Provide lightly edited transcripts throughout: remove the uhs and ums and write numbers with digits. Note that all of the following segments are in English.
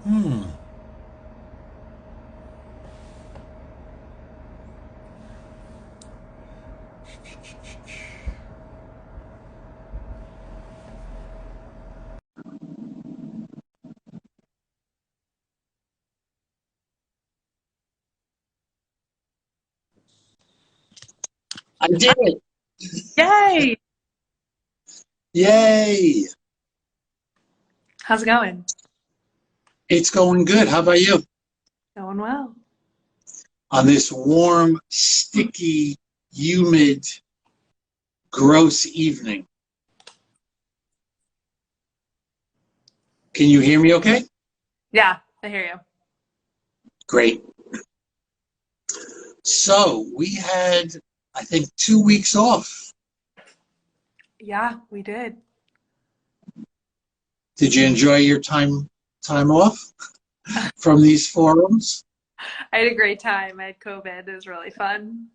Hmm. I did it. Yay! Yay. How's it going? It's going good. How about you? Going well. On this warm, sticky, humid, gross evening. Can you hear me okay? Yeah, I hear you. Great. So we had, I think, 2 weeks off. Yeah, we did. Did you enjoy your time off from these forums? I had a great time. I had COVID. It was really fun.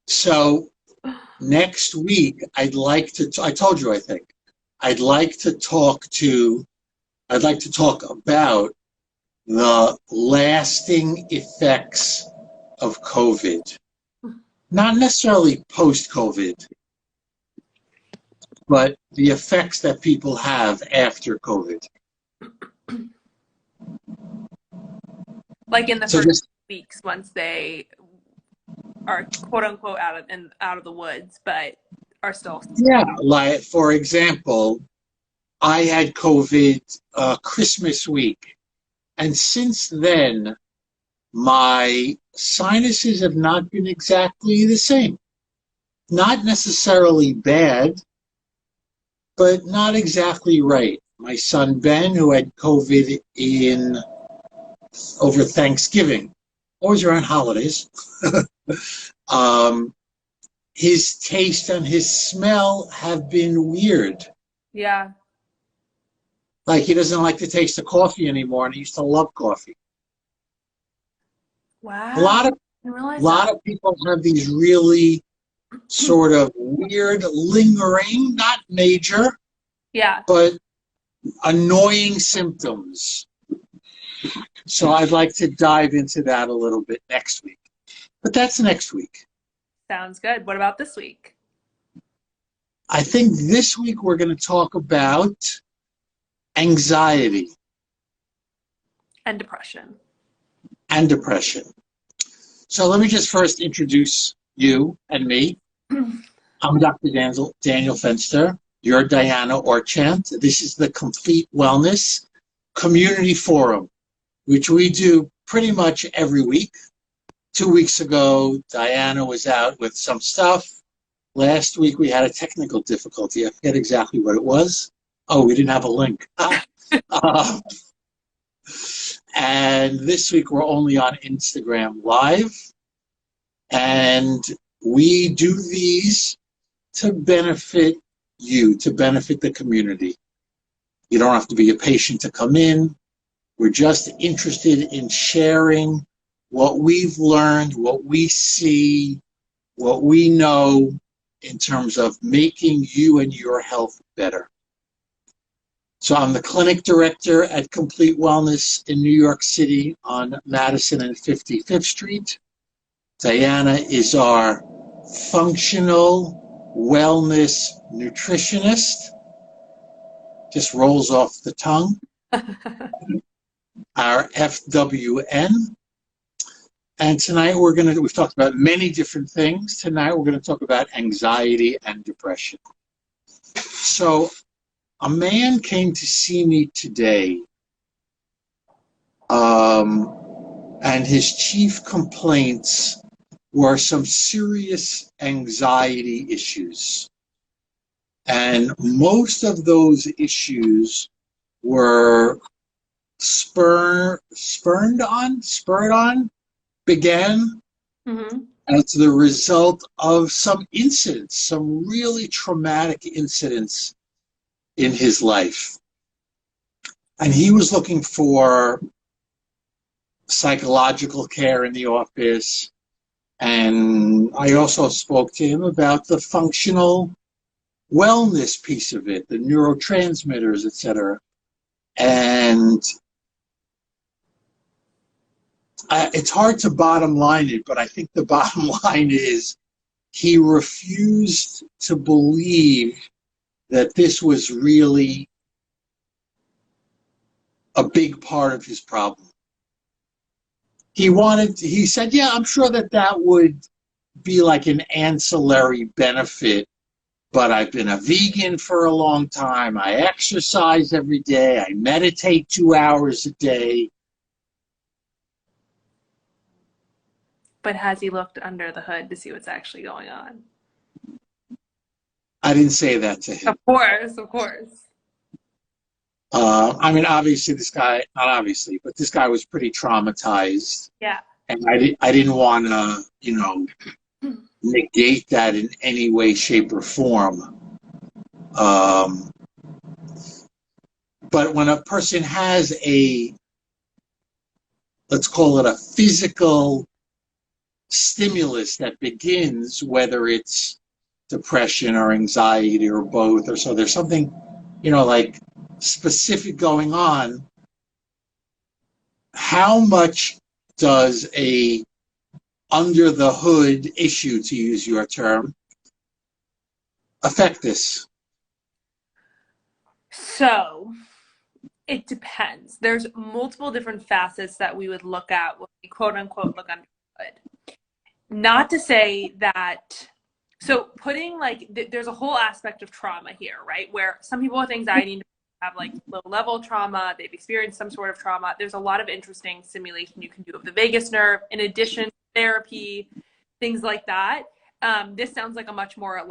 So next week, I told you, I think, I'd like to I'd like to talk about the lasting effects of COVID. Not necessarily post-COVID, but the effects that people have after COVID. Like in the So first just, weeks once they are quote unquote out of the woods, but are still. yeah, like for example, I had COVID Christmas week, and since then, my sinuses have not been exactly the same. Not necessarily bad, but not exactly right. My son Ben, who had COVID in over Thanksgiving, always around holidays, um, his taste and his smell have been weird. Yeah. Like he doesn't like the taste of coffee anymore, and he used to love coffee. A Wow. lot of I didn't realize that. lot of people have these really sort of weird, lingering, not major, Yeah. but annoying symptoms. So I'd like to dive into that a little bit next week. But that's next week. Sounds good. What about this week? I think this week we're going to talk about anxiety And depression. and depression. So let me just first introduce you and me. I'm Dr. Daniel Fenster. You're Diana Orchant. This is the Complete Wellness Community Forum, which we do pretty much every week. 2 weeks ago, Diana was out with some stuff. Last week, we had a technical difficulty. I forget exactly what it was. Oh, we didn't have a link. Uh, and this week, we're only on Instagram Live. And we do these to benefit you, to benefit the community. You don't have to be a patient to come in. We're just interested in sharing what we've learned, what we see, what we know in terms of making you and your health better. So I'm the clinic director at Complete Wellness in New York City on Madison and 55th Street. Diana is our functional wellness nutritionist. Just rolls off the tongue. Our FWN. And tonight we've talked about many different things. Tonight we're going to talk about anxiety and depression. So a man came to see me today, and his chief complaints were some serious anxiety issues. And most of those issues were spurred on, began Mm-hmm. as the result of some incidents, some really traumatic incidents in his life. And he was looking for psychological care in the office. And I also spoke to him about the functional wellness piece of it, the neurotransmitters, etc. And it's hard to bottom line it, but I think the bottom line is he refused to believe that this was really a big part of his problem. He said, yeah, I'm sure that would be like an ancillary benefit, but I've been a vegan for a long time. I exercise every day. I meditate 2 hours a day. But has he looked under the hood to see what's actually going on? I didn't say that to him. Of course, of course. I mean, obviously, this guy, not obviously, but this guy was pretty traumatized. Yeah. And I didn't want to, negate that in any way, shape, or form. But when a person has let's call it a physical stimulus that begins, whether it's depression or anxiety or both, or so there's something, like specific going on, how much does a under the hood issue, to use your term, affect this? So it depends. There's multiple different facets that we would look at when we quote unquote look under the hood. Not to say that, so putting there's a whole aspect of trauma here, right? Where some people with anxiety have low level trauma, they've experienced some sort of trauma. There's a lot of interesting stimulation you can do of the vagus nerve, in addition to therapy, things like that. This sounds like a much more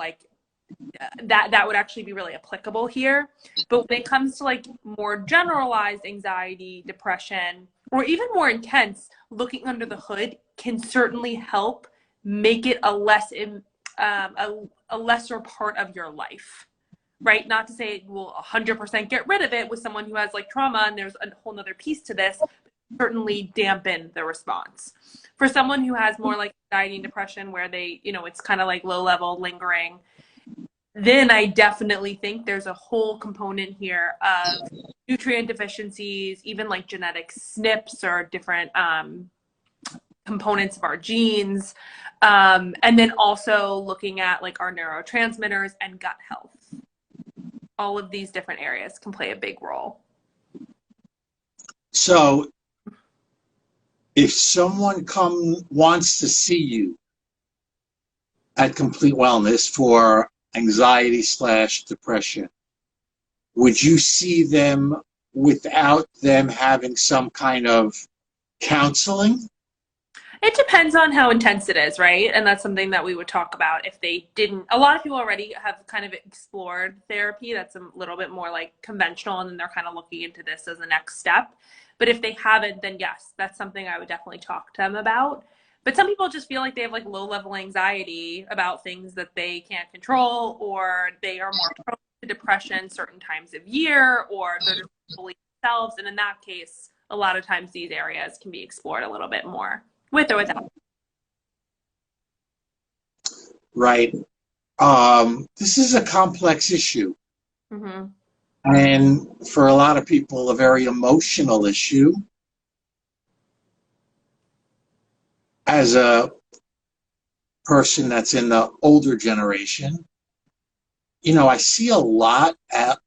that would actually be really applicable here. But when it comes to more generalized anxiety, depression, or even more intense, looking under the hood can certainly help make it a lesser part of your life, right? Not to say it will 100% get rid of it with someone who has trauma, and there's a whole nother piece to this, but certainly dampen the response. For someone who has more anxiety and depression, where they, it's kind of low level lingering, then I definitely think there's a whole component here of nutrient deficiencies, even genetic SNPs or different components of our genes. And then also looking at our neurotransmitters and gut health. All of these different areas can play a big role. So if someone wants to see you at Complete Wellness for anxiety/depression, would you see them without them having some kind of counseling? It depends on how intense it is, right? And that's something that we would talk about if they didn't. A lot of people already have kind of explored therapy. That's a little bit more conventional, and then they're kind of looking into this as the next step. But if they haven't, then yes, that's something I would definitely talk to them about. But some people just feel like they have low-level anxiety about things that they can't control, or they are more prone to depression certain times of year, or they're just fully themselves. And in that case, a lot of times these areas can be explored a little bit more, with or without. Right. This is a complex issue. Mm-hmm. And for a lot of people, a very emotional issue. As a person that's in the older generation, I see a lot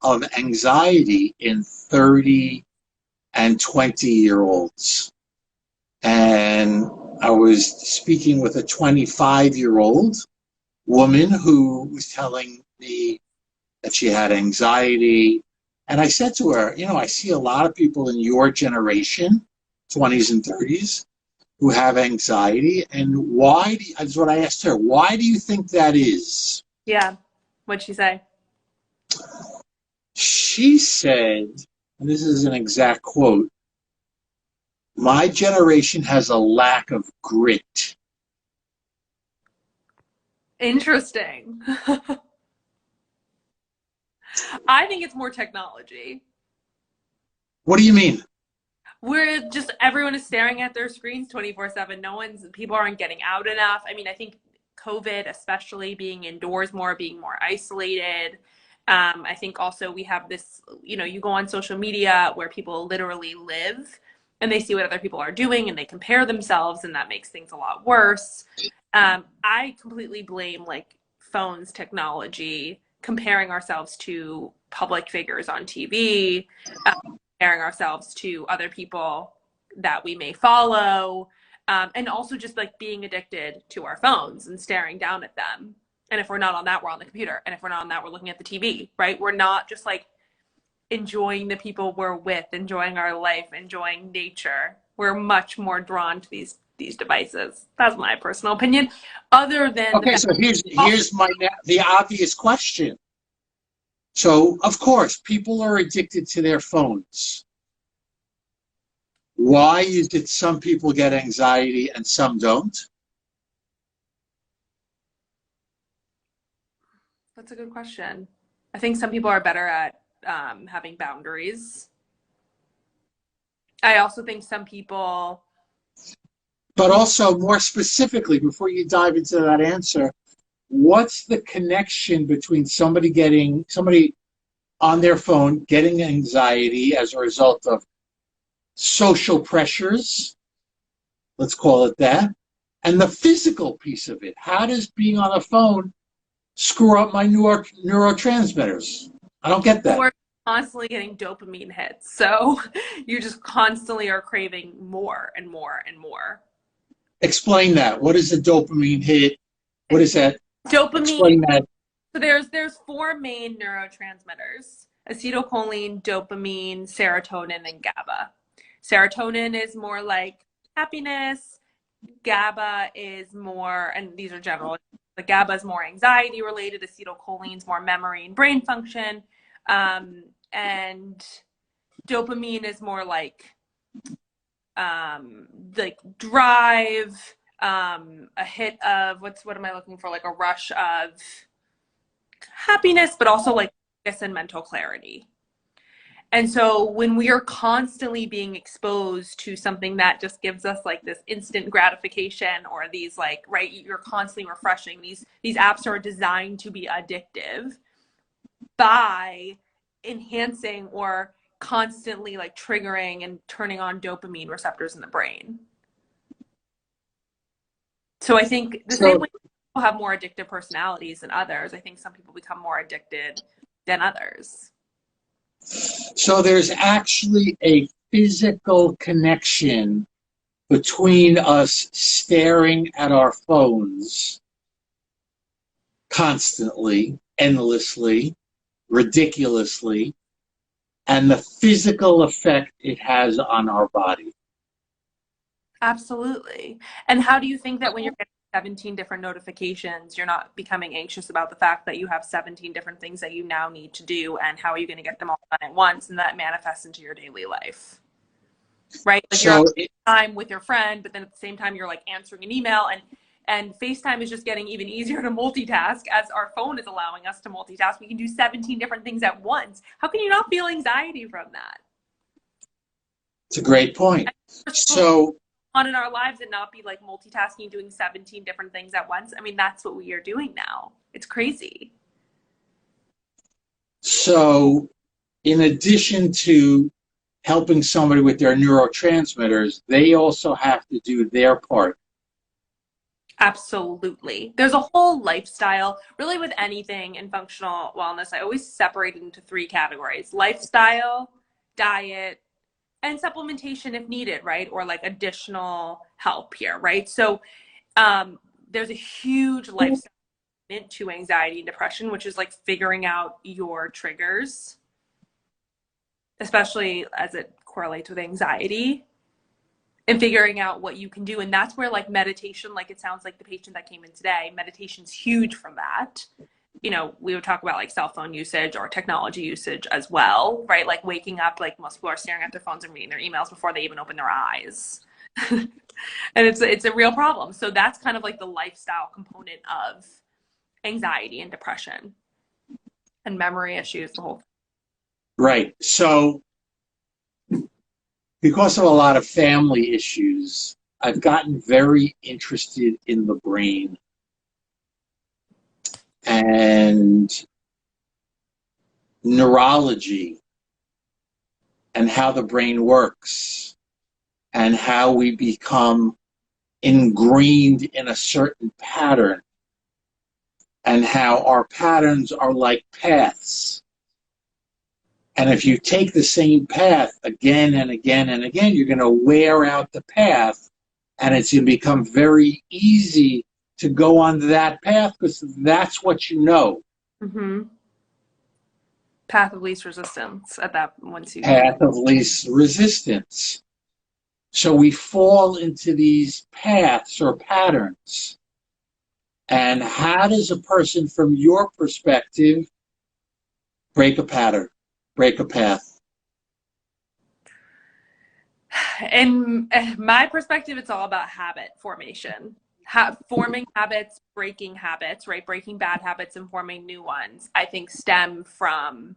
of anxiety in 30 and 20-year-olds. And I was speaking with a 25-year-old woman who was telling me that she had anxiety. And I said to her, I see a lot of people in your generation, 20s and 30s, who have anxiety. And that's what I asked her. Why do you think that is? Yeah. What'd she say? She said, and this is an exact quote, "My generation has a lack of grit." Interesting. I think it's more technology. What do you mean? We're just, everyone is staring at their screens 24/7. People aren't getting out enough. I mean, I think COVID, especially being indoors more, being more isolated, I think also we have this, you go on social media where people literally live and they see what other people are doing and they compare themselves, and that makes things a lot worse. I completely blame like phones, technology, comparing ourselves to public figures on TV, comparing ourselves to other people that we may follow, and also just like being addicted to our phones and staring down at them. And if we're not on that, we're on the computer. And if we're not on that, we're looking at the TV, right? We're not just like enjoying the people we're with, enjoying our life, enjoying nature. We're much more drawn to these devices. That's my personal opinion. Other than the Okay, fact so here's the obvious question. So, of course, people are addicted to their phones. Why is it some people get anxiety and some don't? that's a good question. I think some people are better at having boundaries. I also think some people. But also, more specifically, before you dive into that answer, what's the connection between somebody on their phone getting anxiety as a result of social pressures, let's call it that, and the physical piece of it? How does being on a phone screw up my neurotransmitters? I don't get that. We're constantly getting dopamine hits, so you just constantly are craving more and more and more. Explain that. What is a dopamine hit? What is that? Dopamine. Explain that. So there's four main neurotransmitters: acetylcholine, dopamine, serotonin, and GABA. Serotonin is more like happiness. GABA is more, and these are general, but GABA is more anxiety related. Acetylcholine is more memory and brain function. And dopamine is more like drive, a hit of what am I looking for? Like a rush of happiness, but also like focus and mental clarity. And so when we are constantly being exposed to something that just gives us like this instant gratification, or these like, right, you're constantly refreshing, these apps are designed to be addictive by enhancing or constantly like triggering and turning on dopamine receptors in the brain. So I think the same way people have more addictive personalities than others, I think some people become more addicted than others. So there's actually a physical connection between us staring at our phones constantly, endlessly, ridiculously, and the physical effect it has on our body. Absolutely. And how do you think that when you're getting 17 different notifications, you're not becoming anxious about the fact that you have 17 different things that you now need to do, and how are you going to get them all done at once, and that manifests into your daily life? Right? Like you're on time with your friend, but then at the same time you're like answering an email, and FaceTime is just getting even easier to multitask as our phone is allowing us to multitask. We can do 17 different things at once. How can you not feel anxiety from that? It's a great point. So on in our lives and not be like multitasking, doing 17 different things at once. I mean, that's what we are doing now. It's crazy. So in addition to helping somebody with their neurotransmitters, they also have to do their part. Absolutely. There's a whole lifestyle, really with anything in functional wellness. I always separate it into three categories: lifestyle, diet, and supplementation if needed, right? Or like additional help here, right? So there's a huge lifestyle to anxiety and depression, which is like figuring out your triggers, especially as it correlates with anxiety, and figuring out what you can do. And that's where like meditation, like it sounds like the patient that came in today, meditation's huge for that. You know, we would talk about like cell phone usage or technology usage as well, right? Like waking up, like most people are staring at their phones and reading their emails before they even open their eyes. And it's a real problem. So that's kind of like the lifestyle component of anxiety and depression and memory issues, the whole thing. Right. So because of a lot of family issues, I've gotten very interested in the brain. And neurology and how the brain works and how we become ingrained in a certain pattern and how our patterns are like paths. And if you take the same path again and again and again, you're going to wear out the path, and it's going to become very easy to go on that path because that's what you know. Mm-hmm. Path of least resistance at that once you Path of least resistance. So we fall into these paths or patterns. And how does a person, from your perspective, break a pattern, break a path? In my perspective, it's all about habit formation. Forming habits, breaking habits, right? Breaking bad habits and forming new ones, I think stem from,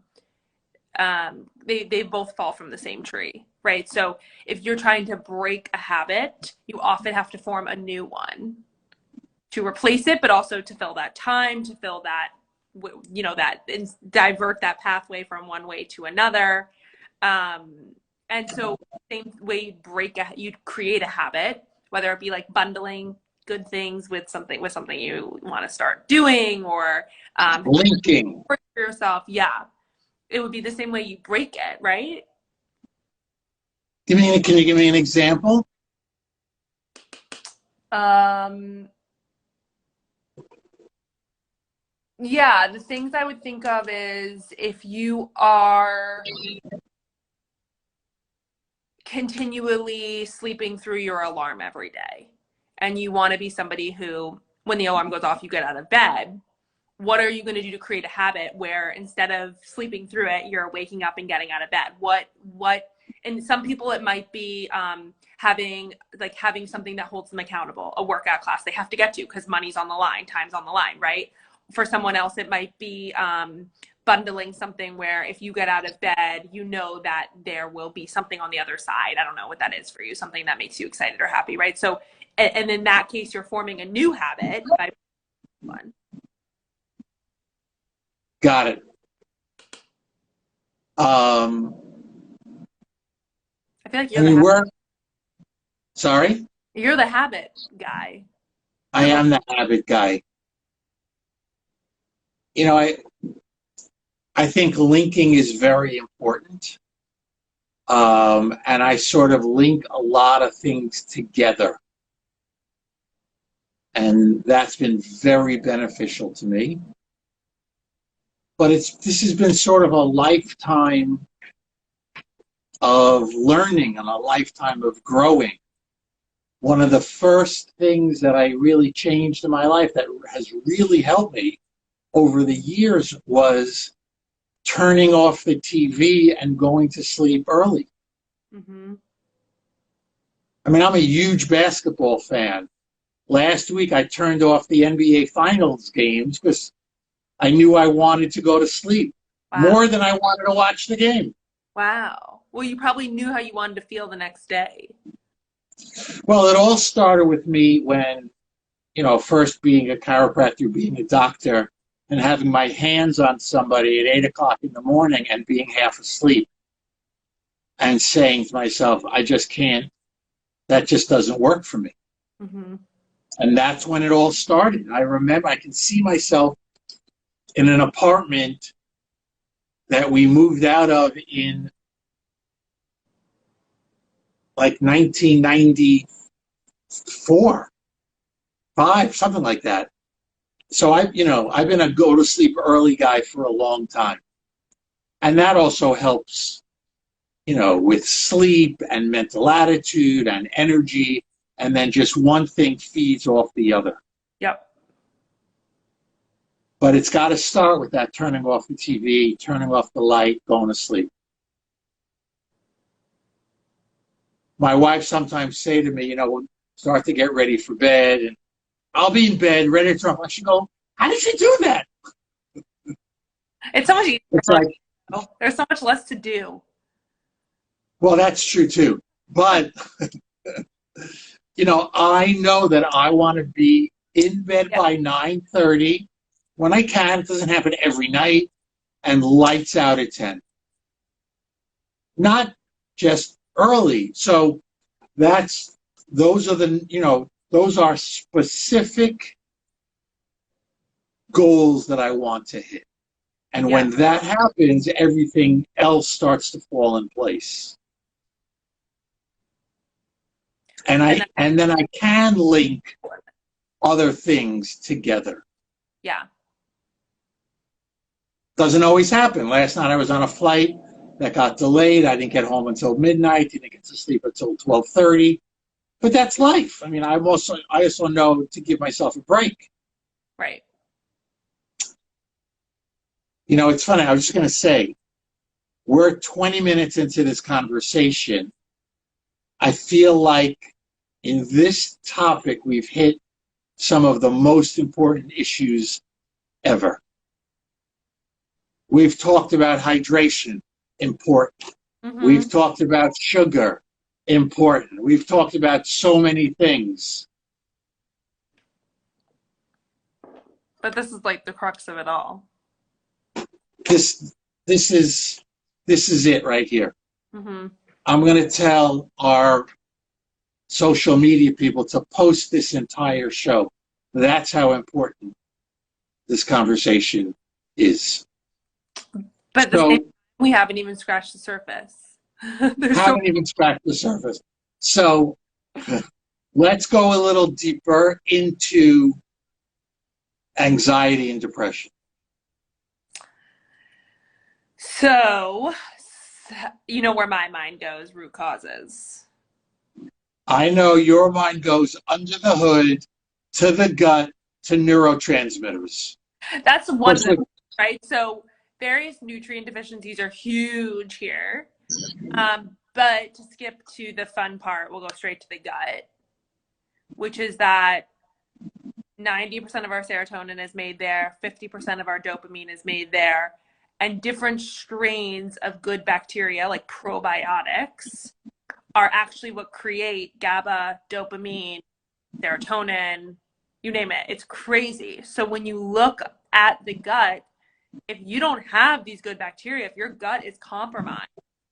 they both fall from the same tree, right? So if you're trying to break a habit, you often have to form a new one to replace it, but also to fill that time, to fill that, and divert that pathway from one way to another. And so same way you'd create a habit, whether it be like bundling good things with something you want to start doing, or Linking. for yourself. Yeah. It would be the same way you break it, right? Can you give me an example? Yeah, the things I would think of is if you are continually sleeping through your alarm every day and you want to be somebody who, when the alarm goes off, you get out of bed, what are you going to do to create a habit where instead of sleeping through it, you're waking up and getting out of bed? And some people, it might be having something that holds them accountable, a workout class they have to get to because money's on the line, time's on the line, right? For someone else, it might be bundling something where if you get out of bed, you know that there will be something on the other side. I don't know what that is for you, something that makes you excited or happy, right? So, and in that case, you're forming a new habit by one. Got it. I feel like sorry? You're the habit guy. I am the habit guy. You know, I think linking is very important. And I sort of link a lot of things together. And that's been very beneficial to me. But this has been sort of a lifetime of learning and a lifetime of growing. One of the first things that I really changed in my life that has really helped me over the years was turning off the TV and going to sleep early. Mm-hmm. I mean, I'm a huge basketball fan. Last week, I turned off the NBA Finals games because I knew I wanted to go to sleep more than I wanted to watch the game. Wow. Well, you probably knew how you wanted to feel the next day. Well, it all started with me when, first being a chiropractor, being a doctor, and having my hands on somebody at 8 o'clock in the morning and being half asleep and saying to myself, I just can't, that just doesn't work for me. Mm-hmm. And that's when it all started. I remember I can see myself in an apartment that we moved out of in like 1994, 5, something like that. So I've been a go to sleep early guy for a long time. And that also helps, with sleep and mental attitude and energy. And then just one thing feeds off the other. Yep. But it's got to start with that turning off the TV, turning off the light, going to sleep. My wife sometimes say to me, start to get ready for bed, and I'll be in bed, ready to turn off. She go, how did you do that? It's so much easier. It's like, there's so much less to do. Well, that's true too. But, I know that I want to be in bed by 9:30 when I can. It doesn't happen every night. and lights out at 10. Not just early. So those are those are specific goals that I want to hit. And when that happens, everything else starts to fall in place. And then I can link other things together. Yeah. Doesn't always happen. Last night I was on a flight that got delayed. I didn't get home until midnight. Didn't get to sleep until 12:30. But that's life. I mean, I also know to give myself a break. Right. You know, it's funny. I was just going to say, we're 20 minutes into this conversation. I feel like in this topic, we've hit some of the most important issues ever. We've talked about hydration, important. Mm-hmm. We've talked about sugar, important. We've talked about so many things. But this is like the crux of it all. This is it right here. Mm-hmm. I'm going to tell our social media people to post this entire show. That's how important this conversation is. But we haven't even scratched the surface. Even scratched the surface. So let's go a little deeper into anxiety and depression. So, you know where my mind goes, root causes. I know your mind goes under the hood, to the gut, to neurotransmitters. That's one of them, right? So various nutrient deficiencies are huge here. But to skip to the fun part, we'll go straight to the gut, which is that 90% of our serotonin is made there, 50% of our dopamine is made there, and different strains of good bacteria, like probiotics, are actually what create GABA, dopamine, serotonin, you name it. It's crazy. So when you look at the gut, if you don't have these good bacteria, if your gut is compromised,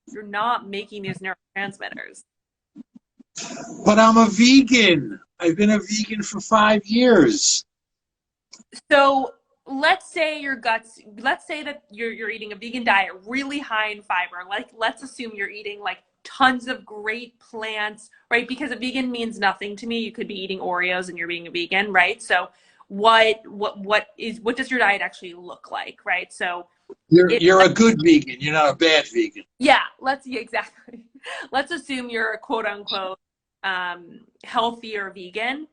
you're not making these neurotransmitters. But I'm a vegan. I've been a vegan for 5 years. So let's say that you're eating a vegan diet really high in fiber. Like, let's assume you're eating like tons of great plants, right? Because a vegan means nothing to me. You could be eating Oreos and you're being a vegan, right? So what does your diet actually look like, right? So you're a good vegan. You're not a bad vegan. Yeah, exactly. Let's assume you're a quote unquote healthier vegan.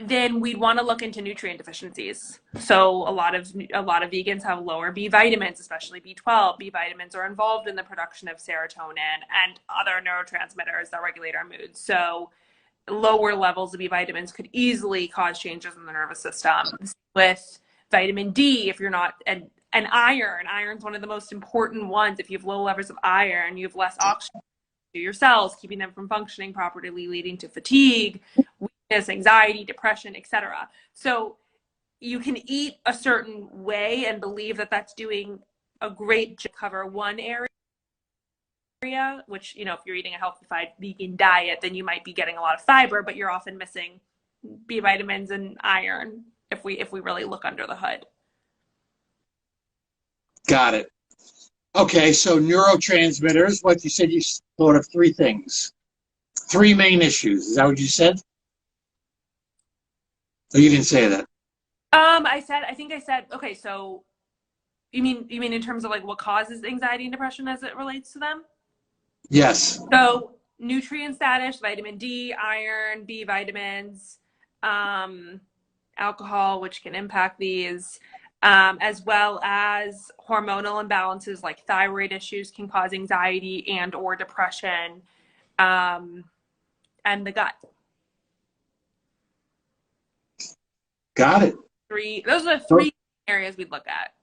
Then we'd want to look into nutrient deficiencies. So a lot of vegans have lower B vitamins, especially B12. B vitamins are involved in the production of serotonin and other neurotransmitters that regulate our mood. So lower levels of B vitamins could easily cause changes in the nervous system. With vitamin D, if you're not, and iron's one of the most important ones. If you have low levels of iron, you have less oxygen to your cells, keeping them from functioning properly, leading to fatigue, weakness, anxiety, depression, etc. So you can eat a certain way and believe that that's doing a great job to cover one area, which, if you're eating a healthified vegan diet, then you might be getting a lot of fiber, but you're often missing B vitamins and iron if we really look under the hood. Got it. Okay, so neurotransmitters, what you said, you thought of 3 things. 3 main issues. Is that what you said? Or you didn't say that? I think I said, okay, so you mean in terms of like what causes anxiety and depression as it relates to them? Yes. So nutrient status, vitamin D, iron, B vitamins, alcohol, which can impact these, as well as hormonal imbalances like thyroid issues can cause anxiety and or depression, and the gut. Got it. Those are the 3 areas we'd look at.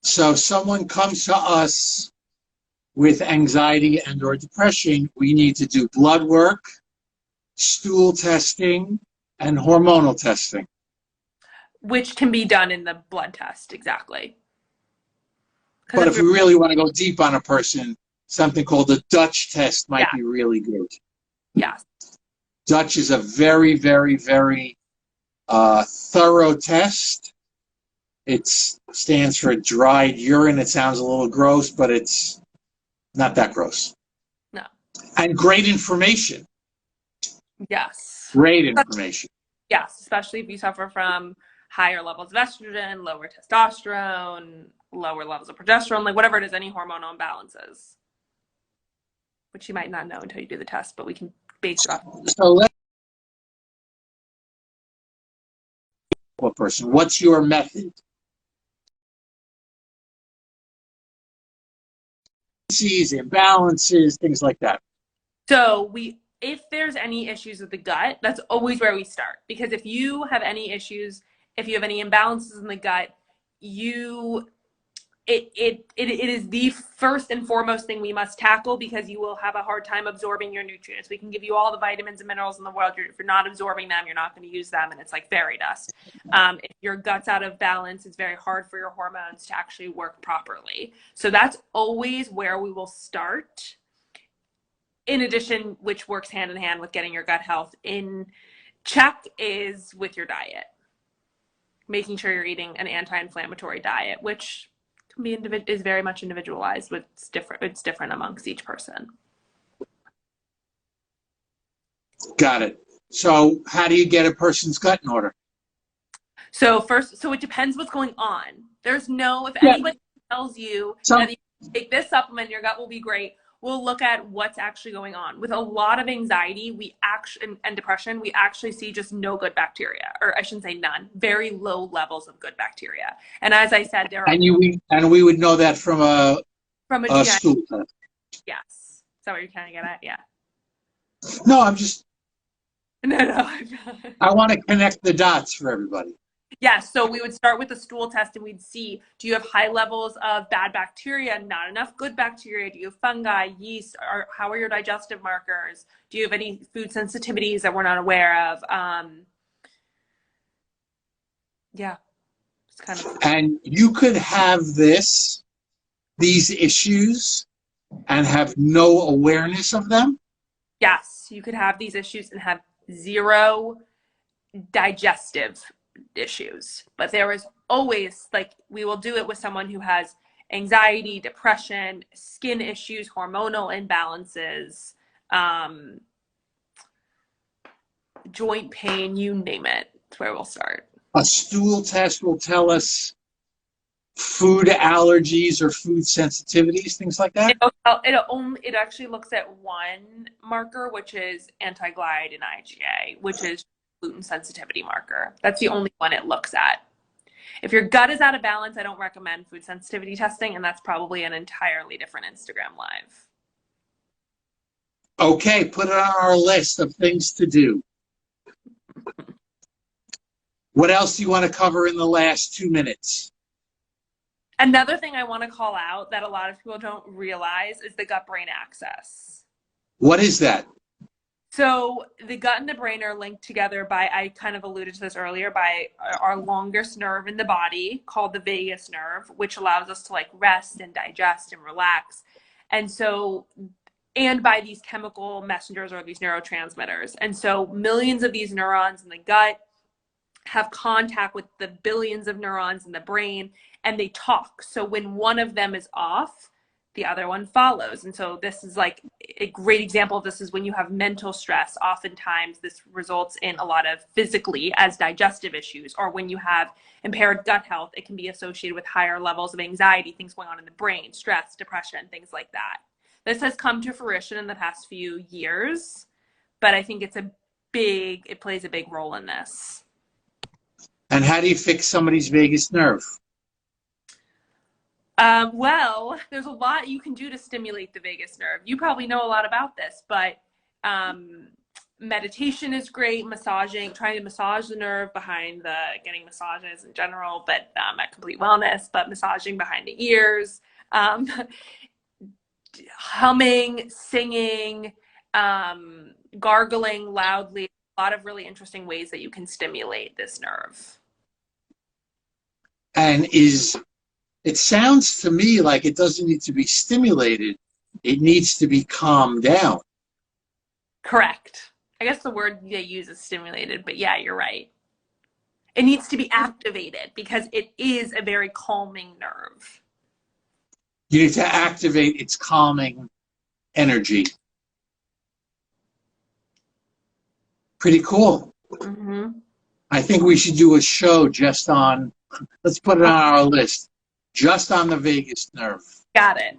So someone comes to us with anxiety and or depression, we need to do blood work, stool testing, and hormonal testing. Which can be done in the blood test, exactly. But if we really want to go deep on a person, something called the Dutch test might be really good. Yes. Dutch is a very, very, very thorough test. It stands for dried urine. It sounds a little gross, but it's not that gross. No. And great information. Yes. Great information. Yes, especially if you suffer from higher levels of estrogen, lower testosterone, lower levels of progesterone, like whatever it is, any hormonal imbalances, which you might not know until you do the test, but we can base it off. So let's a person. What's your method? Imbalances, things like that. So if there's any issues with the gut, that's always where we start. Because if you have any issues, if you have any imbalances in the gut, it is the first and foremost thing we must tackle, because you will have a hard time absorbing your nutrients. We can give you all the vitamins and minerals in the world. If you're not absorbing them, you're not going to use them, and it's like fairy dust. If your gut's out of balance, it's very hard for your hormones to actually work properly. So that's always where we will start. In addition, which works hand in hand with getting your gut health in check, is with your diet. Making sure you're eating an anti-inflammatory diet, which is very much individualized. It's different amongst each person. Got it. So how do you get a person's gut in order? So it depends what's going on. If anybody tells you that you take this supplement, your gut will be great, we'll look at what's actually going on. With a lot of anxiety, and depression, we actually see just no good bacteria, or I shouldn't say none, very low levels of good bacteria. And as I said, we would know that from a stool test. Yes. Is that what you're trying to get at? Yeah. No, I'm just. No. I want to connect the dots for everybody. Yes, so we would start with a stool test, and we'd see, do you have high levels of bad bacteria, not enough good bacteria? Do you have fungi, yeast? How are your digestive markers? Do you have any food sensitivities that we're not aware of? It's kind of. And you could have these issues and have no awareness of them? Yes, you could have these issues and have zero digestive issues, but there is always, like, we will do it with someone who has anxiety, depression, skin issues, hormonal imbalances, joint pain, you name it. That's where we'll start. A stool test will tell us food allergies or food sensitivities, things like that? It actually looks at one marker, which is anti-gliadin IgA, which is gluten sensitivity marker. That's the only one it looks at. If your gut is out of balance, I don't recommend food sensitivity testing, and that's probably an entirely different Instagram Live. Okay, put it on our list of things to do. What else do you want to cover in the last 2 minutes? Another thing I want to call out that a lot of people don't realize is the gut-brain axis. What is that? So the gut and the brain are linked together by, I kind of alluded to this earlier, by our longest nerve in the body called the vagus nerve, which allows us to like rest and digest and relax. And by these chemical messengers or these neurotransmitters. And so millions of these neurons in the gut have contact with the billions of neurons in the brain, and they talk. So when one of them is off, the other one follows. And so this is like a great example of this is when you have mental stress. Oftentimes this results in a lot of physically as digestive issues, or when you have impaired gut health, it can be associated with higher levels of anxiety, things going on in the brain, stress, depression, things like that. This has come to fruition in the past few years, but I think it plays a big role in this. And how do you fix somebody's vagus nerve? Well, there's a lot you can do to stimulate the vagus nerve. You probably know a lot about this, but meditation is great. Trying to massage the nerve behind getting massages in general, but at Complete Wellness, but massaging behind the ears, humming, singing, gargling loudly. A lot of really interesting ways that you can stimulate this nerve. And is It sounds to me like it doesn't need to be stimulated. It needs to be calmed down. Correct. I guess the word they use is stimulated, but yeah, you're right. It needs to be activated because it is a very calming nerve. You need to activate its calming energy. Pretty cool. Mm-hmm. I think we should do a show just on, let's put it on our list, just on the vagus nerve. Got it.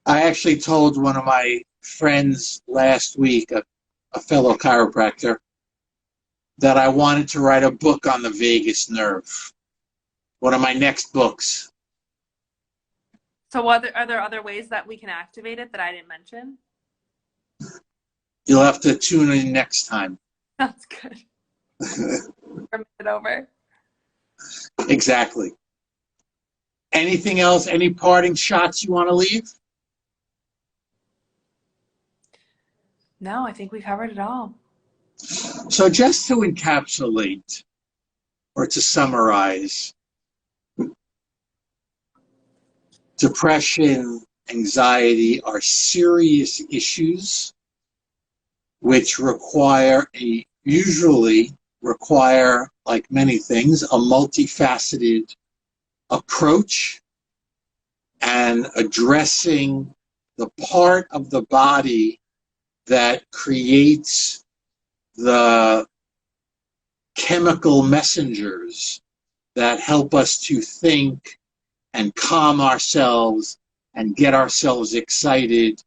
I actually told one of my friends last week, a fellow chiropractor, that I wanted to write a book on the vagus nerve. One of my next books. So are there other ways that we can activate it that I didn't mention? You'll have to tune in next time. That's good. Bring it over. Exactly. Anything else? Any parting shots you want to leave? No, I think we covered it all. So just to encapsulate or to summarize, depression, anxiety are serious issues which usually require, like many things, a multifaceted approach and addressing the part of the body that creates the chemical messengers that help us to think and calm ourselves and get ourselves excited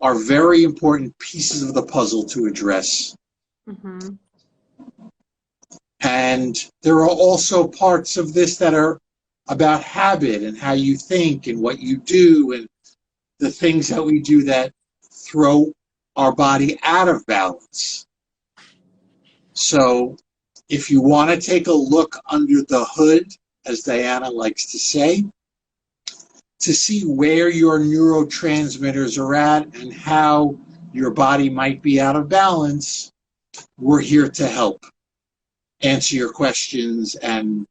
are very important pieces of the puzzle to address. Mm-hmm. And there are also parts of this that are about habit and how you think and what you do and the things that we do that throw our body out of balance. So if you want to take a look under the hood, as Diana likes to say, to see where your neurotransmitters are at and how your body might be out of balance, we're here to help answer your questions and,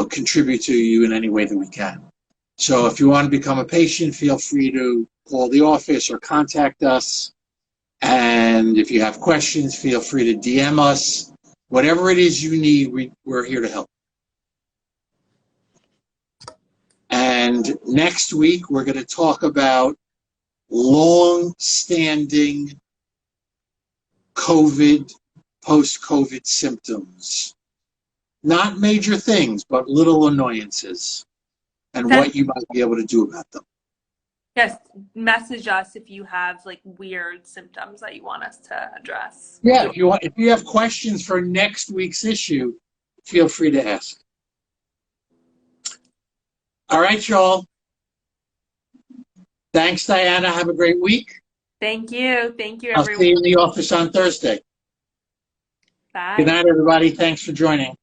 contribute to you in any way that we can. So if you want to become a patient, feel free to call the office or contact us. And if you have questions, feel free to DM us. Whatever it is you need, we're here to help. And next week, we're going to talk about long-standing COVID, post-COVID symptoms. Not major things, but little annoyances and what you might be able to do about them. Yes, message us if you have weird symptoms that you want us to address. Yeah, if you have questions for next week's issue, feel free to ask. All right, y'all. Thanks, Diana. Have a great week. Thank you. Thank you, I'll everyone. see you in the office on Thursday. Bye. Good night, everybody. Thanks for joining.